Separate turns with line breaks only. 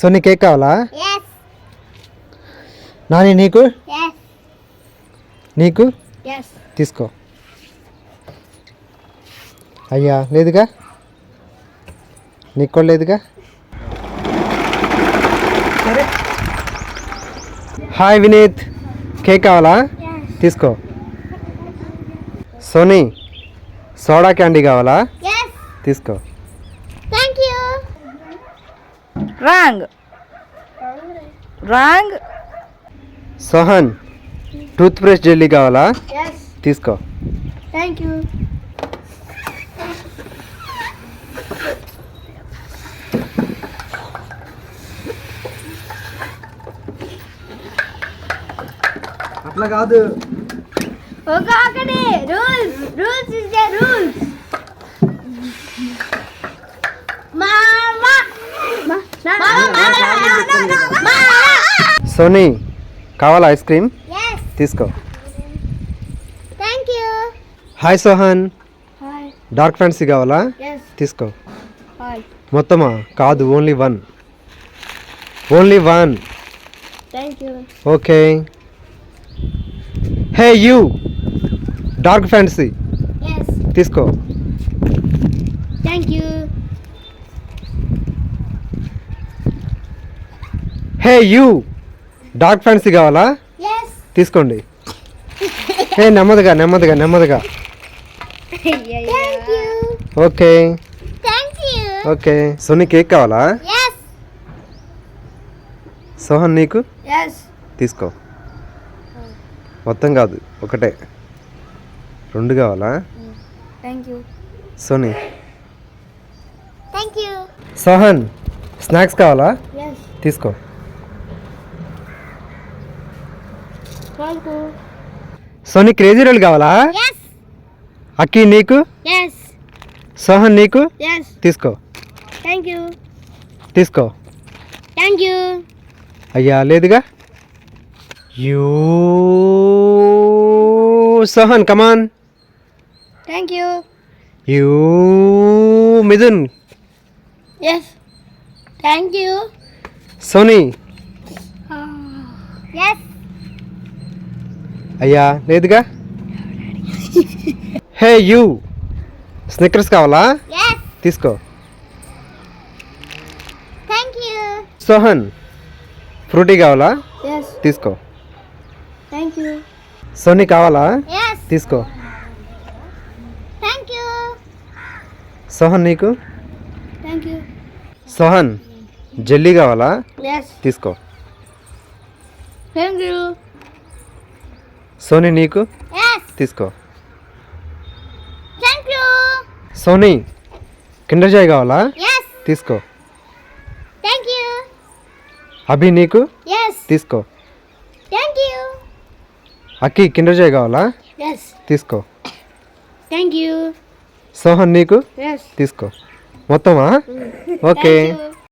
Sony cake కావాలా?
Yes.
Nani నీకు?
Yes.
నీకు?
Yes.
తీసుకో. అయ్యా లేదుగా, నీకు కూడా లేదుగా. హాయ్ వినీత్, కేక్ కావాలా? తీసుకో. సోనీ సోడా క్యాండీ కావాలా?
Yes.
తీసుకో.
Thank you.
Wrong.
Sohan tooth brush jelly కావాలా?
Yes.
తీసుకో.
Thank you.
అట్లా కాదు.
ఒకటి రూల్స్ ఇస్ ద రూల్స్. మామా
సోనీ కావాలా ఐస్ క్రీమ్?
Yes.
తీసుకో.
Thank you.
Hi Sohan,
Hi.
Dark fancy కావాలా?
Yes.
తీసుకో.
Hi.
మొత్తమా? కాదు, only one.
Thank you.
Okay. Hey you, dark fancy
Yes.
తీసుకో.
Thank you.
Hey you, dark fancy కావాలా?
Yes.
తీసుకోండి. హే నెమ్మదిగా నెమ్మదిగా నెమ్మదిగా.
Thank you.
Okay
Thank you.
Okay. Soni cake కావాలా?
Yes.
సోహన్ నీకు?
Yes.
తీసుకో. మొత్తం కాదు, ఒకటే. రెండు కావాలా?
Thank you.
Soni.
Thank you.
Sohan snacks కావాలా?
Yes.
తీసుకో.
Thank you.
Soni crazy roll కావాలా?
Yes.
అక్కి నీకు?
Yes.
సోహన్ నీకు?
Yes.
తీసుకో.
Thank you.
తీసుకో.
Thank you.
అయ్యా లేదుగా. You Sohan come on.
Thank you.
You Mithun.
Yes. Thank you.
Soni.
Yes.
అయ్యా లేదుగా. హే యూ, స్నిక్కర్స్ కావాలా?
Yes.
తీసుకో.
Thank you.
సోహన్ ఫ్రూటీ కావాలా?
Yes.
తీసుకో.
Thank you.
సోనీ కావాలా?
Yes.
తీసుకో.
Thank you.
సోహన్ నీకు?
Thank you.
సోహన్ జెల్లీ కావాలా?
Yes.
తీసుకో.
Thank you.
సోనీ నీకు?
Yes.
తీసుకో.
Thank you.
Soni Kinder Joy కావాలా?
Yes.
తీసుకో.
Thank you.
అభి నీకు?
Yes.
తీసుకో.
Thank you.
Akki Kinder Joy కావాలా?
Yes.
తీసుకో.
Thank you.
సోహన్ నీకు?
Yes.
తీసుకో. మొత్తమా? ఓకే.
Thank you.